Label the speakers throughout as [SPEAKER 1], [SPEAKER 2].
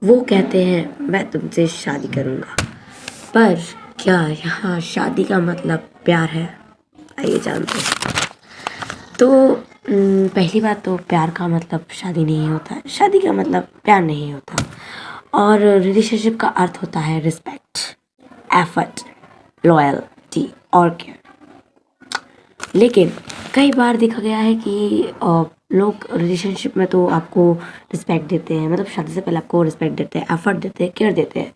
[SPEAKER 1] वो कहते हैं मैं तुमसे शादी करूँगा, पर क्या यहाँ शादी का मतलब प्यार है? आइए जानते हैं। तो पहली बात तो प्यार का मतलब शादी नहीं होता है, शादी का मतलब प्यार नहीं होता। और रिलेशनशिप का अर्थ होता है रिस्पेक्ट, एफर्ट, लॉयल्टी और केयर। लेकिन कई बार देखा गया है कि लोग रिलेशनशिप में तो आपको रिस्पेक्ट देते हैं, मतलब शादी से पहले आपको रिस्पेक्ट देते हैं, एफर्ट देते हैं, केयर देते हैं,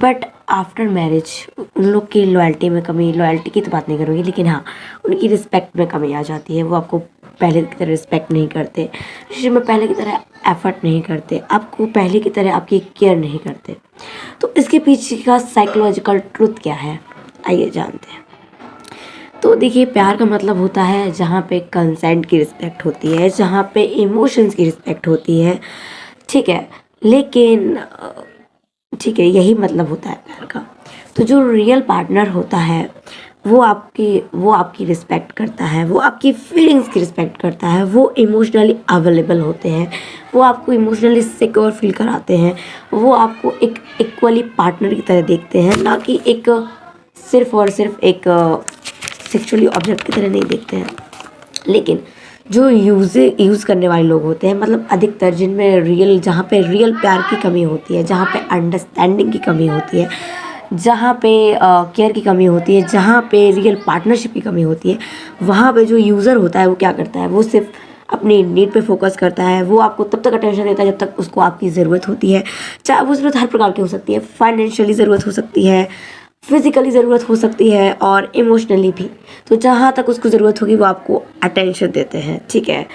[SPEAKER 1] बट आफ्टर मैरिज उन लोग की लॉयल्टी में कमी, लॉयल्टी की तो बात नहीं करूँगी, लेकिन हाँ उनकी रिस्पेक्ट में कमी आ जाती है। वो आपको पहले की तरह रिस्पेक्ट नहीं करते, रिलेशनशिप में पहले की तरह एफर्ट नहीं करते, आपको पहले की तरह आपकी केयर नहीं करते। तो इसके पीछे का साइकोलॉजिकल ट्रुथ क्या है, आइए जानते हैं। तो देखिए, प्यार का मतलब होता है जहाँ पे कंसेंट की रिस्पेक्ट होती है, जहाँ पे इमोशंस की रिस्पेक्ट होती है, ठीक है। लेकिन ठीक है, यही मतलब होता है प्यार का। तो जो रियल पार्टनर होता है वो आपकी रिस्पेक्ट करता है, वो आपकी फीलिंग्स की रिस्पेक्ट करता है, वो इमोशनली अवेलेबल होते हैं, वो आपको इमोशनली सिक्योर फील कराते हैं, वो आपको एक इक्वली पार्टनर की तरह देखते हैं, ना कि एक सिर्फ और सिर्फ एक सेक्सुअली ऑब्जेक्ट की तरह नहीं देखते हैं। लेकिन जो यूज़ करने वाले लोग होते हैं, मतलब अधिकतर जिनमें जहाँ पे रियल प्यार की कमी होती है, जहाँ पे अंडरस्टैंडिंग की कमी होती है, जहाँ पे केयर की कमी होती है, जहाँ पे रियल पार्टनरशिप की कमी होती है, वहाँ पे जो यूज़र होता है वो क्या करता है, वो सिर्फ अपनी नीड पे फोकस करता है। वो आपको तब तक अटेंशन देता है जब तक उसको आपकी ज़रूरत होती है। चाहे वो ज़रूरत हर प्रकार की हो सकती है, फाइनेंशियली ज़रूरत हो सकती है, फिज़िकली ज़रूरत हो सकती है और इमोशनली भी। तो जहाँ तक उसको ज़रूरत होगी वो आपको अटेंशन देते हैं, ठीक है।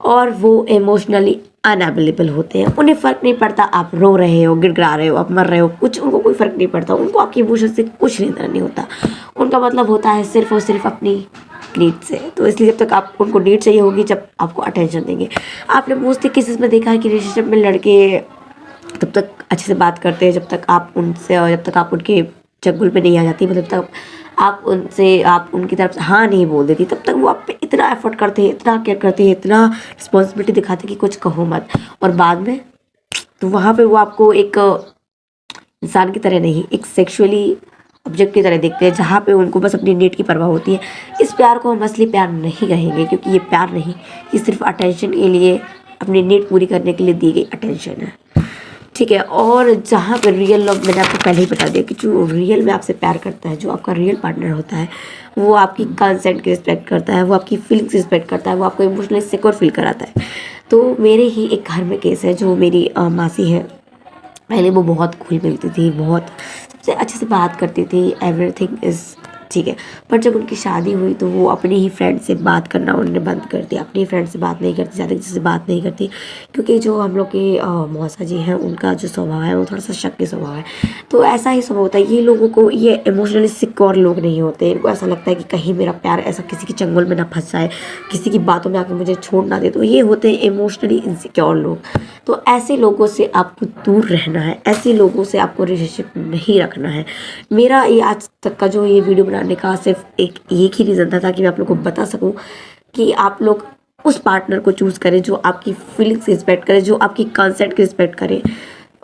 [SPEAKER 1] और वो इमोशनली अनअवेलेबल होते हैं, उन्हें फ़र्क नहीं पड़ता आप रो रहे हो, गिड़गिड़ा रहे हो, आप मर रहे हो, कुछ उनको कोई फ़र्क नहीं पड़ता। उनको आपकी इमोशन से कुछ लेना नहीं होता। उनका मतलब होता है सिर्फ और सिर्फ अपनी नीड से। तो इसलिए जब तक आप उनको नीड चाहिए होगी जब आपको अटेंशन देंगे। आपने मोस्टली केसेस में देखा है कि रिलेशनशिप में लड़के तब तक अच्छे से बात करते हैं जब तक आप उनसे, और जब तक आप उनके चंगुल पे नहीं आ जाती, मतलब तब आप उनकी तरफ से हाँ नहीं बोल देती, तब तक वो आप पे इतना एफर्ट करते हैं, इतना केयर करते हैं, इतना रिस्पॉन्सिबिलिटी दिखाते हैं कि कुछ कहो मत। और बाद में तो वहाँ पे वो आपको एक इंसान की तरह नहीं, एक सेक्सुअली ऑब्जेक्ट की तरह देखते हैं, जहाँ पे उनको बस अपनी नीड की परवाह होती है। इस प्यार को हम असली प्यार नहीं कहेंगे, क्योंकि ये प्यार नहीं, ये सिर्फ अटेंशन के लिए, अपनी नीड पूरी करने के लिए दी गई अटेंशन है, ठीक है। और जहाँ पर रियल लव, मैंने आपको पहले ही बता दिया कि जो रियल में आपसे प्यार करता है, जो आपका रियल पार्टनर होता है, वो आपकी कंसेंट की रिस्पेक्ट करता है, वो आपकी फीलिंग्स की रिस्पेक्ट करता है, वो आपको इमोशनली सिक्योर फील कराता है। तो मेरे ही एक घर में केस है, जो मेरी मासी है, पहले वो बहुत घुल मिलती थी, बहुत सबसे अच्छे से बात करती थी, एवरीथिंग इज़ ठीक है। पर जब उनकी शादी हुई तो वो अपनी ही फ्रेंड से बात करना उन्होंने बंद कर दिया, अपनी फ्रेंड से बात नहीं करती, ज़्यादा किसी से बात नहीं करती, क्योंकि जो हम लोग के मौसा जी हैं, उनका जो स्वभाव है वो थोड़ा सा शक्की स्वभाव है। तो ऐसा ही स्वभाव होता है, ये लोगों को, ये इमोशनली सिक्योर लोग नहीं होते। इनको ऐसा लगता है कि कहीं मेरा प्यार ऐसा किसी की चंगुल में ना फंस जाए, किसी की बातों में आके मुझे छोड़ ना दे। तो ये होते हैं इमोशनली इनसिक्योर लोग। तो ऐसे लोगों से आपको दूर रहना है, ऐसे लोगों से आपको रिलेशनशिप नहीं रखना है। मेरा ये आज तक का जो ये वीडियो बनाने का सिर्फ एक ही रीज़न था, ताकि मैं आप लोगों को बता सकूं कि आप लोग उस पार्टनर को चूज़ करें जो आपकी फीलिंग्स की रिस्पेक्ट करे, जो आपकी कंसेंट की रिस्पेक्ट करे।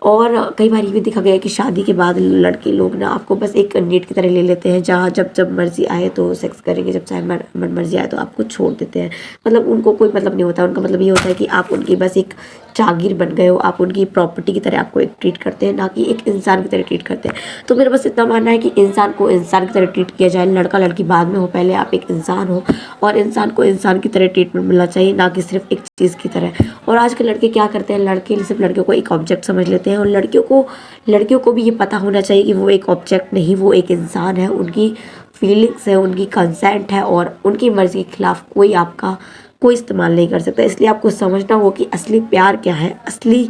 [SPEAKER 1] और कई बार ये भी देखा गया है कि शादी के बाद लड़के लोग ना आपको बस एक नीड की तरह ले लेते हैं, जहाँ जब जब मर्जी आए तो सेक्स करेंगे, जब चाहे मन मर्जी आए तो आपको छोड़ देते हैं। मतलब उनको कोई मतलब नहीं होता, उनका मतलब ये होता है कि आप उनकी बस एक जागीर बन गए हो, आप उनकी प्रॉपर्टी की तरह आपको एक ट्रीट करते हैं, ना कि एक इंसान की तरह ट्रीट करते हैं। तो मेरा बस इतना मानना है कि इंसान को इंसान की तरह ट्रीट किया जाए, लड़का लड़की बाद में हो, पहले आप एक इंसान हो, और इंसान को इंसान की तरह ट्रीटमेंट मिलना चाहिए, ना कि सिर्फ एक चीज़ की तरह। और आज के लड़के क्या करते हैं, लड़के सिर्फ लड़कियों को एक ऑब्जेक्ट समझ लेते हैं, और लड़कियों को भी ये पता होना चाहिए कि वो एक ऑब्जेक्ट नहीं, वो एक इंसान है, उनकी फीलिंग्स है, उनकी कंसेंट है, और उनकी मर्ज़ी के खिलाफ कोई आपका कोई इस्तेमाल नहीं कर सकता। इसलिए आपको समझना होगा कि असली प्यार क्या है, असली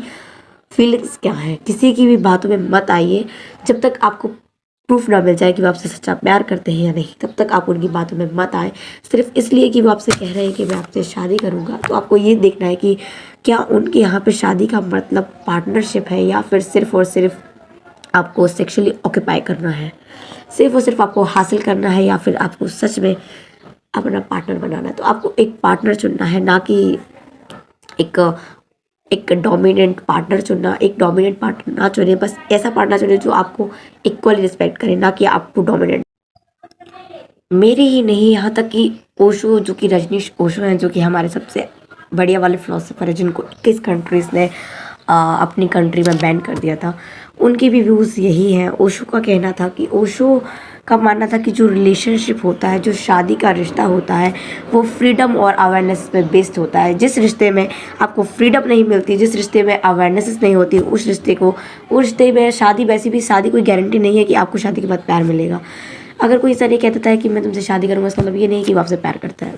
[SPEAKER 1] फीलिंग्स क्या है। किसी की भी बातों में मत आइए जब तक आपको प्रूफ ना मिल जाए कि वो आपसे सच्चा प्यार करते हैं या नहीं, तब तक आप उनकी बातों में मत आए। सिर्फ इसलिए कि वो आपसे कह रहे हैं कि मैं आपसे शादी करूंगा, तो आपको ये देखना है कि क्या उनके यहाँ पे शादी का मतलब पार्टनरशिप है, या फिर सिर्फ और सिर्फ आपको सेक्सुअली ऑक्यूपाई करना है, सिर्फ और सिर्फ आपको हासिल करना है, या फिर आपको सच में अपना पार्टनर बनाना है। तो आपको एक पार्टनर चुनना है, ना कि एक एक डोमिनेंट पार्टनर चुनना, एक डोमिनेंट पार्टनर ना चुने, बस ऐसा पार्टनर चुने जो आपको इक्वली रिस्पेक्ट करे, ना कि आपको डोमिनेंट। मेरे ही नहीं, यहाँ तक कि ओशो, जो कि रजनीश ओशो हैं, जो कि हमारे सबसे बढ़िया वाले फिलोसोफर है, जिनको 21 कंट्रीज़ ने अपनी कंट्री में बैन कर दिया था, उनके भी व्यूज़ यही हैं। ओशो का कहना था कि ओशो का मानना था कि जो रिलेशनशिप होता है, जो शादी का रिश्ता होता है, वो फ्रीडम और अवेयरनेस पे बेस्ड होता है। जिस रिश्ते में आपको फ्रीडम नहीं मिलती, जिस रिश्ते में अवेयरनेस नहीं होती, उस रिश्ते में शादी, वैसे भी शादी कोई गारंटी नहीं है कि आपको शादी के बाद प्यार मिलेगा। अगर कोई इंसान ये कहता है कि मैं तुमसे शादी करूँगा, इसका मतलब ये नहीं कि वो आपसे प्यार करता है,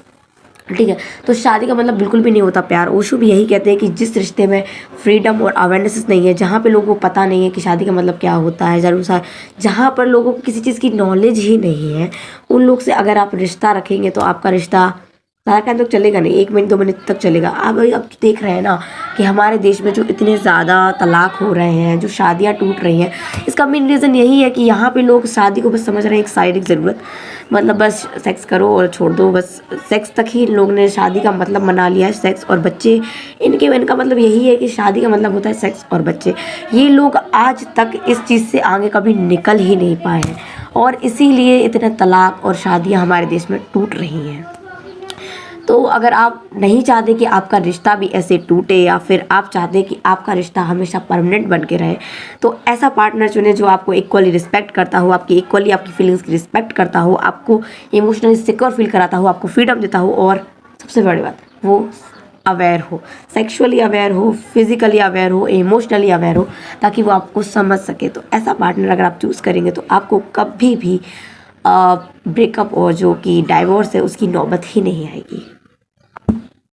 [SPEAKER 1] ठीक है। तो शादी का मतलब बिल्कुल भी नहीं होता प्यार। ओशो भी यही कहते हैं कि जिस रिश्ते में फ्रीडम और अवेयरनेस नहीं है, जहाँ पे लोगों को पता नहीं है कि शादी का मतलब क्या होता है, जहाँ पर लोगों को किसी चीज़ की नॉलेज ही नहीं है, उन लोग से अगर आप रिश्ता रखेंगे तो आपका रिश्ता ज़्यादा टाइम तक चलेगा नहीं, 1 मिनट 2 मिनट तक चलेगा। अब देख रहे हैं ना कि हमारे देश में जो इतने ज़्यादा तलाक हो रहे हैं, जो शादियाँ टूट रही हैं, इसका मेन रीज़न यही है कि यहाँ पे लोग शादी को बस समझ रहे हैं एक शारीरिक ज़रूरत, मतलब बस सेक्स करो और छोड़ दो, बस सेक्स तक ही लोग ने शादी का मतलब बना लिया है, सेक्स और बच्चे। इनका मतलब यही है कि शादी का मतलब होता है सेक्स और बच्चे। ये लोग आज तक इस चीज़ से आगे कभी निकल ही नहीं पाए हैं, और इसीलिए इतने तलाक और शादियाँ हमारे देश में टूट रही हैं। तो अगर आप नहीं चाहते कि आपका रिश्ता भी ऐसे टूटे, या फिर आप चाहते कि आपका रिश्ता हमेशा परमानेंट बन के रहे, तो ऐसा पार्टनर चुने जो आपको इक्वली रिस्पेक्ट करता हो, आपकी फीलिंग्स की रिस्पेक्ट करता हो, आपको इमोशनली सिक्योर फील कराता हो, आपको फ्रीडम देता हो, और सबसे बड़ी बात वो अवेयर हो, सेक्सुअली अवेयर हो, फिजिकली अवेयर हो, इमोशनली अवेयर हो, ताकि वो आपको समझ सके। तो ऐसा पार्टनर अगर आप चूज़ करेंगे तो आपको कभी भी ब्रेकअप और जो कि डाइवोर्स है उसकी नौबत ही नहीं आएगी।